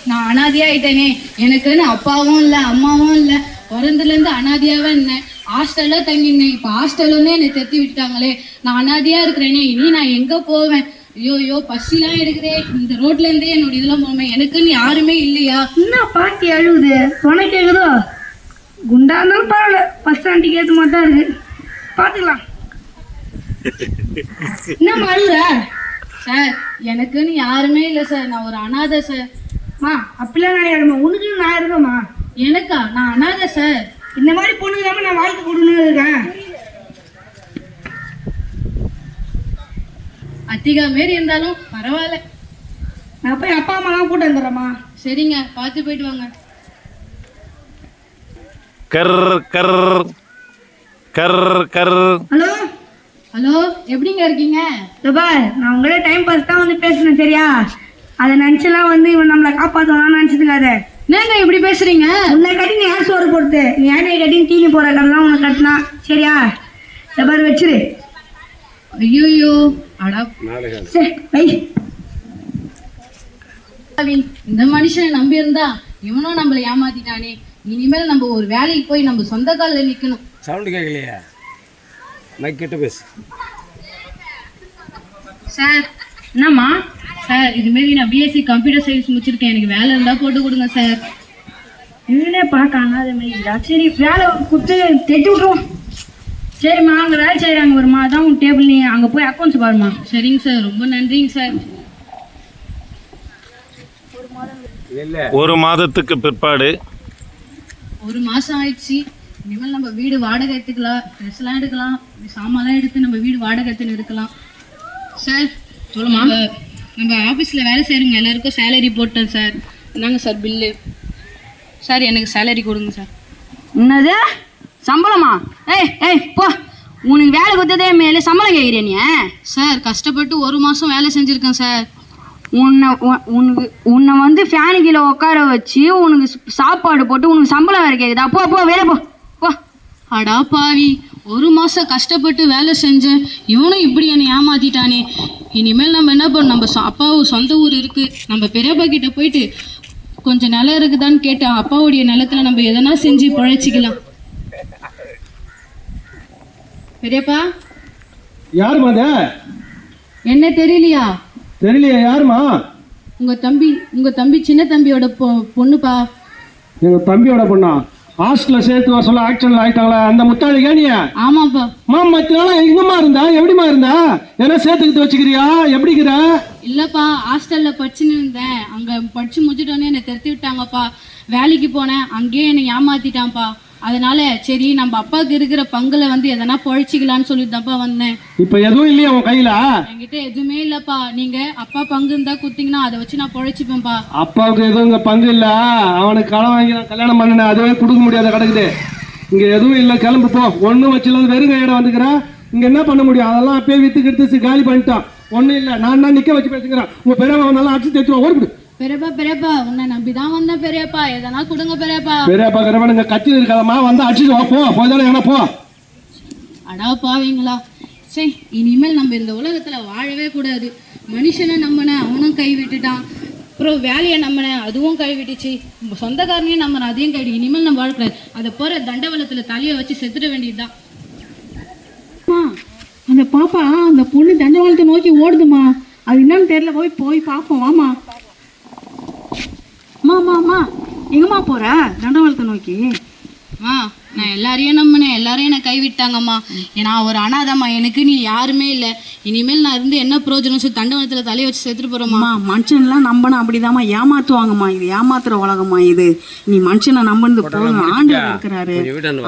நான் அனாதையா ஆயிட்டேனே. எனக்குன்னு அப்பாவும் இல்லை அம்மாவும் இல்லை. பிறந்ததுலேருந்து அனாதையாவே இருந்தேன். ஹாஸ்டல்ல தங்கியிருந்தேன். இப்போ ஹாஸ்டல் வந்து என்னை தெத்தி விட்டுட்டாங்களே. நான் அனாதையா இருக்கிறேனே. இனி நான் எங்க போவேன்? ஐயோ பசிலாம் எடுக்கிறேன். இந்த ரோட்ல இருந்தே என்னோட இதெல்லாம் போவேன். எனக்குன்னு யாருமே இல்லையா? என்ன பாட்டி அழுகுது? உனக்கு கேக்குதோ? குண்டா இருந்தாலும் பரவாயில்ல, பஸ் ஆண்டிக்கு ஏற்ற மாதிரி தான் இருக்கு, பார்த்துக்கலாம். என்ன அழுகுற? சார் எனக்குன்னு யாருமே இல்லை சார். நான் ஒரு அனாதை சார். அப்படிலாம் கிடையாதுமா, உனக்கு நான் இருக்கேம்மா. எனக்கா? நான் அனாதை சார். இந்த மாதிரி பொண்ணு இல்லாமல் நான் வாழ்க்கை கொடுக்கணும்னு இருக்கேன். அதிகா மாரி இருந்தாலும் பரவாயில்ல. நான் போய் அப்பா அம்மாலாம் கூட்டு வந்துடுறேம்மா. சரிங்க, பார்த்து போயிட்டு வாங்க. கர் கர் கர் கர். ஹலோ ஹலோ, எப்படிங்க இருக்கீங்க? பாய், நான் உங்களே டைம் பாஸ் தான் வந்து பேசுனேன், சரியா? அதை நினச்செல்லாம் வந்து இவன் நம்மளை காப்பாற்றலாம் நினச்சதுக்காத. என்னங்க இப்படி பேசுறீங்க? உன்னை கட்டி நீ யார் சோறு போடுது? நீ யானையை கட்டி தீனி போற கட்டலாம் உனக்கு கட்டினா, சரியா? பாரு வச்சிரு. ஐயோ அடா, இந்த மனுஷனை நம்பி இருந்தா இவனும் நம்மளை ஏமாத்திட்டானே. இனிமேல் நம்ம ஒரு வேலைக்கு போய் நம்ம சொந்த காலில் நிக்கணும். சவுண்டு கேட்கலையா? மைக் கிட்ட பேசு. சார். என்னம்மா? சார் இதுமாரி நான் பிஎஸ்சி கம்ப்யூட்டர் சயின்ஸ் முடிச்சிருக்கேன். எனக்கு வேலை இருந்தால் போட்டு கொடுங்க சார். இவனே பார்க்காங்க அதே மாதிரி. சரி, வேலை கொடுத்து தைட்டு விட்ருவோம். சரிம்மா, அங்கே வேலை செய்கிறாங்க வருமா, அதான் உன் டேபிள், நீ அங்கே போய் அக்கௌண்ட்ஸ் பாருமா. சரிங்க சார், ரொம்ப நன்றிங்க சார். ஒரு மாதத்துக்கு பிற்பாடு. ஒரு மாதம் ஆயிடுச்சு. இனிமேல் நம்ம வீடு வாடகை எடுத்துக்கலாம், ட்ரெஸ்லாம் எடுக்கலாம், சாமான்லாம் எடுத்து நம்ம வீடு வாடகை எடுத்துன்னு இருக்கலாம். சார் சொல்லுமா? நம்ம ஆஃபீஸில் வேலை செய்கிறவங்க எல்லாருக்கும் சேலரி போட்டேன் சார். என்னங்க சார் பில்லு? சார் எனக்கு சேலரி கொடுங்க சார். என்னது சம்பளமா? ஏய் போ, உனக்கு வேலை கொடுத்ததே மேலே சம்பளம் கேட்குறேன் நீ? சார் கஷ்டப்பட்டு ஒரு மாதம் வேலை செஞ்சுருக்கேன் சார். உன்னை வந்து ஃபேனு கீழே உட்கார வச்சு உனக்கு சாப்பாடு போட்டு உனக்கு சம்பளம் வேறு கேட்குதா? போ போ, வேலை போ போ. அடா பாவி, ஒரு மாதம் கஷ்டப்பட்டு வேலை செஞ்சேன், இவனும் இப்படி என்னை ஏமாத்திட்டானே. இனிமேல் நம்ம என்ன பண்ணோம்? நம்ம அப்பாவும் சொந்த ஊர் இருக்குது, நம்ம பெரியப்பா கிட்ட போயிட்டு கொஞ்சம் நிலம் இருக்குதான்னு கேட்டு அப்பாவுடைய நிலத்துல நம்ம எதனா செஞ்சு பழைச்சிக்கலாம். பெரியப்பா. யாருமா அது? என்ன தெரியலையா? தெரியலையா? யாருமா? உங்க தம்பி சின்ன தம்பியோட பொண்ணுப்பா. எங்க தம்பியோட பொண்ணா? ஹாஸ்டலில் சேர்த்து வர சொல்ல ஆக்ஷன்ல ஆயிட்டாங்களா அந்த முத்தாளிக்கா நீ? ஆமாப்பா. மத்திய நாள் எங்கம்மா இருந்தா? எப்படிமா இருந்தா? ஏன்னா சேர்த்துக்கிட்டு வச்சுக்கிறியா? எப்படிங்கிற? இல்லப்பா, ஹாஸ்டல்ல படிச்சுன்னு இருந்தேன். அங்க படிச்சு முடிச்சுட்டோன்னே என்னை திருத்தி விட்டாங்கப்பா. வேலைக்கு போனேன், அங்கேயே என்னை ஏமாத்திட்டான்ப்பா. அதனால சரி நம்ம அப்பாவுக்கு இருக்கிற பங்குல வந்து எதனா பொழைச்சிக்கலான்னு சொல்லிட்டுதான்ப்பா வந்தேன். இப்ப எதுவும் இல்லையா உன் கையில? என்கிட்ட எதுவுமே இல்லப்பா. நீங்க அப்பா பங்கு இருந்தா குடுத்தீங்கன்னா அதை வச்சு நான் பொழைச்சிப்பேன்ப்பா. அப்பாவுக்கு எதுவும் இங்க பங்கு இல்ல. அவனுக்கு கடன் வாங்கி நான் கல்யாணம் பண்ணினேன், அதுவே கொடுக்க முடியாத கிடக்குது. இங்க எதுவும் இல்ல, கிளம்பு போ. ஒன்னும் வச்சுல வெறும் கையிட வந்துக்கிறேன். இங்க என்ன பண்ண முடியும்? அதெல்லாம் அப்பயே வித்து கெடுத்து காலி பண்ணிட்டான். ஒன்னும் இல்ல, நான் நிக்க வச்சு பேசுகிறேன். உங்க பெரியவன் நல்லா அடிச்சு தேய்ச்சுவான், ஓடிவிடு. பெரியப்பா உன்னை நம்பிதான் வந்தேன் பெரியப்பா, எதனா கொடுங்க பெரியப்பா. பெரியப்பா நீங்க கட்சி இருக்காதம்மா, வந்து அடிச்சுட்டு வா. போ போதானே என்ன போ. அடா பாவீங்களா, சரி இனிமேல் நம்ம இந்த உலகத்துல வாழவே கூடாது. மனுஷனை நம்பின அவனும் கை விட்டுட்டான், அப்புறம் வேலையை நம்பின அதுவும் கை விட்டுச்சு, சொந்தக்காரனையும் நம்பின அதையும் கைவிட்டு. இனிமேல் நம்ம வாழக்கூடாது. அதை போற தண்டவளத்துல தலையை வச்சு செத்துட வேண்டியதுதான். அந்த பாப்பா அந்த பொண்ணு தண்டவாளத்தை நோக்கி ஓடுதுமா, அது என்னன்னு தெரியல, போய் பார்ப்போம் வாமா. அம்மா எங்கம்மா போற? தண்டவாளத்தை நோக்கி. நான் எல்லாரையும் நம்பினேன், எல்லாரையும் என்னை கைவிட்டாங்கம்மா. நான் ஒரு அனாதம்மா, எனக்கு நீ யாருமே இல்லை. இனிமேல் நான் இருந்து என்ன பிரயோஜனம் சொல்லி தண்டவளத்தில் தலையை வச்சு செத்துட்டு போறோம்மா. மனுஷன்லாம் நம்பணும் அப்படிதாம்மா, ஏமாத்துவாங்கம்மா. இது ஏமாத்துற உலகம்மா இது. நீ மனுஷனை நம்பினது போதும். ஆண்டவர் இருக்கிறாரு,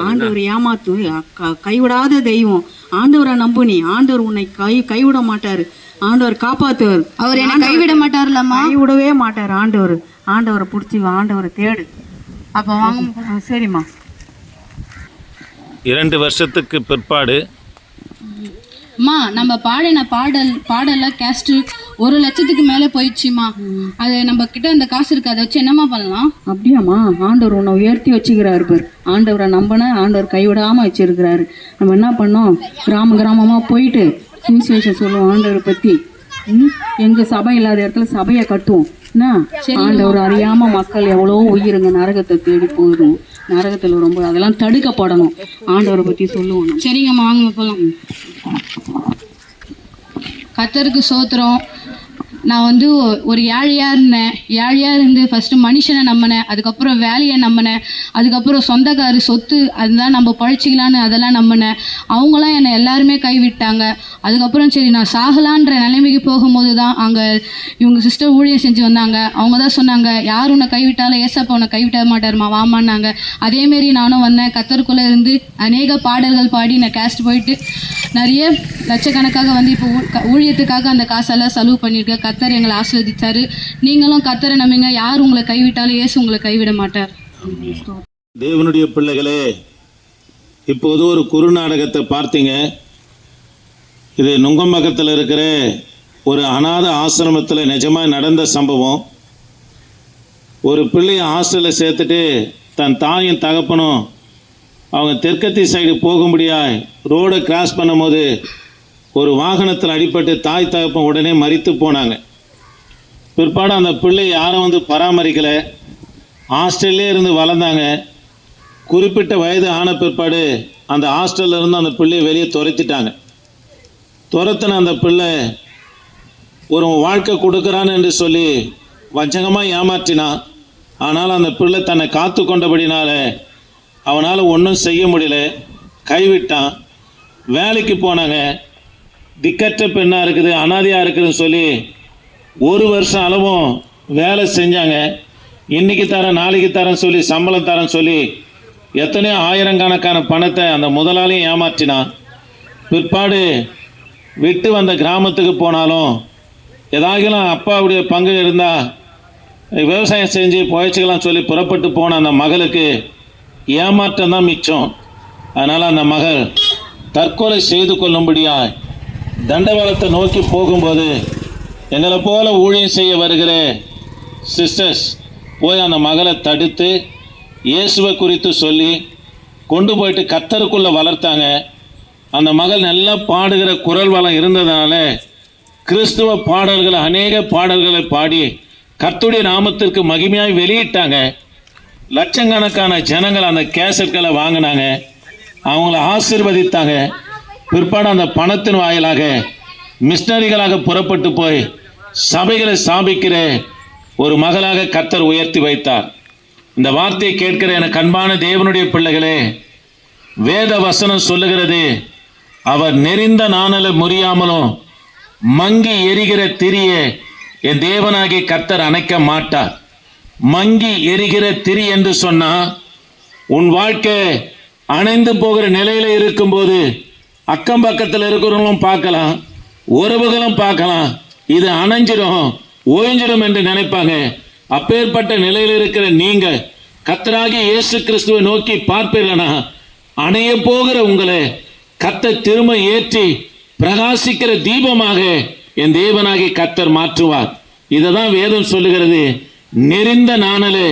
ஆண்டவர் ஏமாத்து கைவிடாத தெய்வம். ஆண்டவரை நம்பு நீ. ஆண்டவர் உன்னை கைவிட மாட்டாரு. ஆண்டவர் காப்பாத்துவார். அவர் என்ன கைவிட மாட்டார்லம்மா? கைவிடவே மாட்டார் ஆண்டவர். ஆண்டவரை பிடிச்சி ஆண்டவரை தேடு. அப்போ வாங்க. சரிம்மா. 2 வருஷத்துக்கு பிற்பாடு. அம்மா நம்ம பாடின பாடெல்லாம் கேஸ்ட் 1 லட்சத்துக்கு மேலே போயிடுச்சுமா. அது நம்ம கிட்ட அந்த காசு இருக்கு, அதை வச்சு என்னம்மா பண்ணலாம்? அப்படியாம்மா? ஆண்டவர் உன்னை உயர்த்தி வச்சுக்கிறாரு பேர். ஆண்டவரை நம்பின ஆண்டவர் கைவிடாமல் வச்சிருக்கிறாரு. நம்ம என்ன பண்ணோம்? கிராமமாக போயிட்டு சுவிசேஷம் சொல்லுவோம் ஆண்டவரை பற்றி. எங்கள் சபை இல்லாத இடத்துல சபையை கட்டுவோம். என்ன? ஆண்டவர் அறியாம மக்கள் எவ்வளோ உயிருங்க நரகத்தை தேடி போயிடும். நரகத்துல ரொம்ப அதெல்லாம் தடுக்கப்படணும். ஆண்டவரை பத்தி சொல்லுவோம் நம்ம. சரிங்கம்மா, வாங்க போகலாம். கர்த்தருக்கு சோத்திரம். நான் வந்து ஒரு ஏழையாக இருந்தேன். ஏழையாக இருந்து ஃபஸ்ட்டு மனுஷனை நம்பினேன், அதுக்கப்புறம் வேலையை நம்பினேன், அதுக்கப்புறம் சொந்தக்காரு சொத்து அதுதான் நம்ம பழிச்சிக்கலான்னு அதெல்லாம் நம்பினேன். அவங்களாம் என்னை எல்லாருமே கைவிட்டாங்க. அதுக்கப்புறம் சரி நான் சாகலான்ற நிலைமைக்கு போகும்போது தான் அங்கே இவங்க சிஸ்டர் ஊழியம் செஞ்சு வந்தாங்க. அவங்க தான் சொன்னாங்க, யார் உன்னை கைவிட்டாலும் ஏசப்பா உன்னை கைவிட்ட மாட்டாருமா, வாமான்னாங்க. அதேமாரி நானும் வந்தேன். கர்த்தருக்குள்ளே இருந்து அநேக பாடல்கள் பாடி நான் கேஸ்ட் போயிட்டு நிறைய லட்சக்கணக்காக வந்து இப்போ ஊழியத்துக்காக அந்த காசெல்லாம் செலவு பண்ணியிருக்கேன். கர்த்தர் எங்களை ஆசீர்வதிச்சாரு. நீங்களும் கர்த்தரை நம்புங்க. யார் உங்களை கைவிட்டாலும் இயேசு உங்களை கைவிட மாட்டார். தேவனுடைய பிள்ளைகளே, இப்போது ஒரு குறுநாடகத்தை பார்த்தீங்க. இது நுங்கம்பாக்கத்தில் இருக்கிற ஒரு அநாத ஆசிரமத்தில் நிஜமாக நடந்த சம்பவம். ஒரு பிள்ளையை ஹாஸ்டலில் சேர்த்துட்டு தன் தாயும் தகப்பனும் அவங்க தெற்கத்தி சைடு போகும்படியா ரோடை கிராஸ் பண்ணும்போது ஒரு வாகனத்தில் அடிபட்டு தாய் தகப்பன் உடனே மரித்து போனாங்க. பிற்பாடு அந்த பிள்ளை யாரும் வந்து பராமரிக்கலை. ஹாஸ்டல்லே இருந்து வளர்ந்தாங்க. குறிப்பிட்ட வயது ஆன பிற்பாடு அந்த ஹாஸ்டல்ல இருந்து அந்த பிள்ளையை வெளியே துரத்திட்டாங்க. துரத்தின அந்த பிள்ளை ஒரு வாழ்க்கை கொடுக்குறான்னு என்று சொல்லி வஞ்சகமாக ஏமாற்றினான். ஆனால் அந்த பிள்ளை தன்னை காத்து கொண்டபடினால அவனால் ஒன்றும் செய்ய முடியல, கைவிட்டான். வேலைக்கு போனாங்க. திக்கற்ற பெண்ணாக இருக்குது, அனாதையாக இருக்குதுன்னு சொல்லி 1 வருஷம் அளவும் வேலை செஞ்சாங்க. இன்றைக்கி தரேன் நாளைக்கு தரேன்னு சொல்லி சம்பளம் தரேன்னு சொல்லி எத்தனையோ ஆயிரக்கணக்கான பணத்தை அந்த முதலாளியும் ஏமாற்றினான். பிற்பாடு விட்டு வந்த கிராமத்துக்கு போனாலும் ஏதாகிலும் அப்பாவுடைய பங்கு இருந்தால் விவசாயம் செஞ்சு புழைச்சிக்கலாம் சொல்லி புறப்பட்டு போன அந்த மகளுக்கு ஏமாற்றம் தான் மிச்சம். அதனால் அந்த மகள் தற்கொலை செய்து கொள்ளும்படியாக தண்டவாளத்தை நோக்கி போகும்போது எங்களை போல ஊழியம் செய்ய வருகிற சிஸ்டர்ஸ் போய் அந்த மகளை தடுத்து இயேசுவை குறித்து சொல்லி கொண்டு போயிட்டு கர்த்தருக்குள்ளே வளர்த்தாங்க. அந்த மகள் நல்லா பாடுகிற குரல் வளம் இருந்ததுனால கிறிஸ்துவ பாடல்களை அநேக பாடல்களை பாடி கர்த்தருடைய நாமத்திற்கு மகிமையாய் வெளியிட்டாங்க. லட்சக்கணக்கான ஜனங்கள் அந்த கேசட்களை வாங்கினாங்க, அவங்கள ஆசீர்வதித்தாங்க. பிற்பாடு அந்த பணத்தின் வாயிலாக மிஷனரிகளாக புறப்பட்டு போய் சபைகளை ஸ்தாபிக்கிற ஒரு மகளாக கர்த்தர் உயர்த்தி வைத்தார். இந்த வார்த்தையை கேட்கிற எனக்கு அன்பான தேவனுடைய பிள்ளைகளே, வேத வசனம் சொல்லுகிறது, அவர் நெறிந்த நாணலை முறியாமலும் மங்கி எரிகிற திரியை என் தேவனாகிய கர்த்தர் அணைக்க மாட்டார். மங்கி எரிகிற திரி என்று சொன்னா உன் வாழ்க்கை அணைந்து போகிற நிலையில இருக்கும்போது அக்கம் பக்கத்தில் இருக்கிறவங்களும் பார்க்கலாம், உறவுகளும் பார்க்கலாம், இது அணைஞ்சிடும் ஓய்ஞ்சிடும் என்று நினைப்பாங்க. அப்பேற்பட்ட நிலையில் இருக்கிற நீங்க கர்த்தராகிய இயேசு கிறிஸ்துவை நோக்கி பார்ப்பீர்களா, அணைய போகிற உங்களை கர்த்தர் திரும்ப ஏற்றி பிரகாசிக்கிற தீபமாக என் தேவனாகிய கர்த்தர் மாற்றுவார். இதை தான் வேதம் சொல்லுகிறது. நெறிந்த நாணலே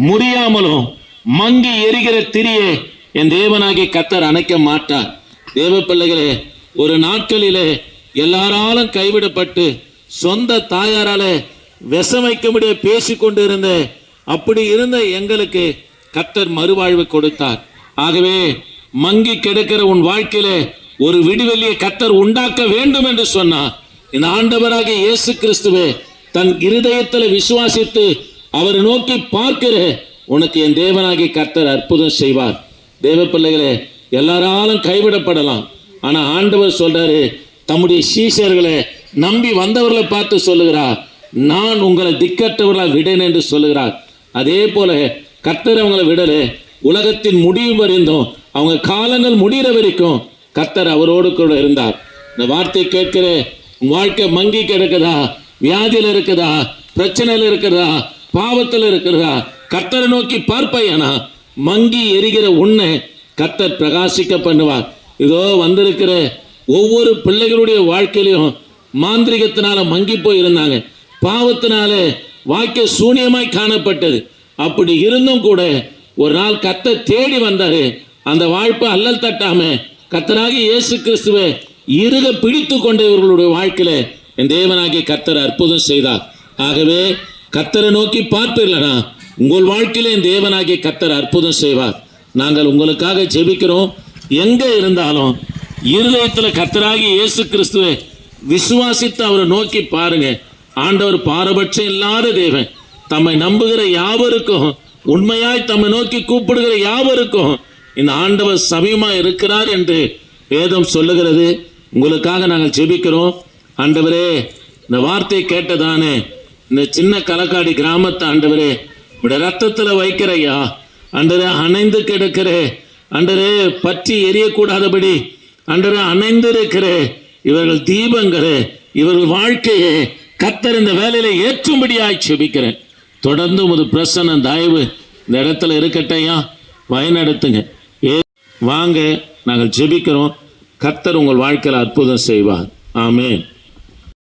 முறியாமலும் மங்கி எரிகிற திரியை என் தேவனாகிய கர்த்தர் அணைக்க மாட்டார். தேவ பிள்ளைகளே, ஒரு நாட்களிலே எல்லாராலும் கைவிடப்பட்டு சொந்த தாயாரால விஷம் வைக்க முடிய பேசிக்கொண்டு இருந்த அப்படி இருந்த எங்களுக்கு கர்த்தர் மறுவாழ்வு கொடுத்தார். ஆகவே மங்கி கிடக்கிற உன் வாழ்க்கையில ஒரு விடுவெளியை கர்த்தர் உண்டாக்க வேண்டும் என்று சொன்னார். இந்த ஆண்டவராகிய இயேசு கிறிஸ்துவே தன் இருதயத்தில் விசுவாசித்து அவரை நோக்கி பார்க்கிற உனக்கு என் தேவனாகிய கர்த்தர் அற்புதம் செய்வார். தேவ பிள்ளைகளே, எல்லாராலும் கைவிடப்படலாம், ஆனா ஆண்டவர் சொல்றாரு, தம்முடைய சீஷர்களை நம்பி வந்தவர்களை பார்த்து சொல்லுகிறார், நான் உங்களை திக்கற்றவர்களா விடேன் என்று சொல்லுகிறார். அதே போல கர்த்தர் அவங்களை விடல, உலகத்தின் முடிவு வரைந்தும் அவங்க காலங்கள் முடிகிற வரைக்கும் கர்த்தர் அவரோடு கூட இருந்தார். இந்த வார்த்தை கேட்கிற வாழ்க்கை மங்கி கிடக்குதா, வியாதியில் இருக்குதா, பிரச்சனையில் இருக்கிறதா, பாவத்தில் இருக்கிறதா, கர்த்தரை நோக்கி பார்ப்பையானா மங்கி எரிகிற உன்னை கர்த்தர் பிரகாசிக்க பண்ணுவார். இதோ வந்திருக்கிற ஒவ்வொரு பிள்ளைகளுடைய வாழ்க்கையிலையும் மாந்திரிகத்தினால மங்கி போய் இருந்தாங்க, பாவத்தினால வாழ்க்கை சூனியமாய் காணப்பட்டது. அப்படி இருந்தும் கூட ஒரு நாள் கர்த்தர் தேடி வந்தாரு. அந்த வாழ்ப்பை அல்லல் தட்டாம கர்த்தராகி இயேசு கிறிஸ்துவை இறுக பிடித்து கொண்ட இவர்களுடைய வாழ்க்கையில என் தேவனாகிய கர்த்தர் அற்புதம் செய்தார். ஆகவே கர்த்தரை நோக்கி பார்ப்பீர்களா, உங்கள் வாழ்க்கையிலே தேவனாகிய கர்த்தர் அற்புதம் செய்வார். நாங்கள் உங்களுக்காக ஜெபிக்கிறோம். எங்க இருந்தாலும் இருதயத்தில் கர்த்தராகிய இயேசு கிறிஸ்துவை விசுவாசித்து அவரை நோக்கி பாருங்க. ஆண்டவர் பாரபட்சம் இல்லாத தேவன். தம்மை நம்புகிற யாவருக்கும், உண்மையாய் தம்மை நோக்கி கூப்பிடுகிற யாவருக்கும் இந்த ஆண்டவர் சமயமாக இருக்கிறார் என்று வேதம் சொல்லுகிறது. உங்களுக்காக நாங்கள் ஜெபிக்கிறோம். ஆண்டவரே, இந்த வார்த்தையை கேட்டதானே இந்த சின்ன களக்காடி கிராமத்தை ஆண்டவரே உடைய ரத்தத்தில் வைக்கிறையா. ஆண்டவரே, அணைந்து கிடக்கிற ஆண்டவரே, பற்றி எரியக்கூடாதபடி ஆண்டவரே அணைந்து இருக்கிற இவர்கள் தீபங்களே, இவர்கள் வாழ்க்கையை கர்த்தர் இந்த வேலையில ஏற்றும்படியாய் ஜெபிக்கிறேன். தொடர்ந்து உமது பிரசன்ன தயவு இந்த இடத்துல இருக்கட்டையா, வழிநடத்துங்க. வாங்க, நாங்கள் ஜெபிக்கிறோம். கர்த்தர் உங்கள் வாழ்க்கையில் அற்புதம் செய்வார். ஆமென்.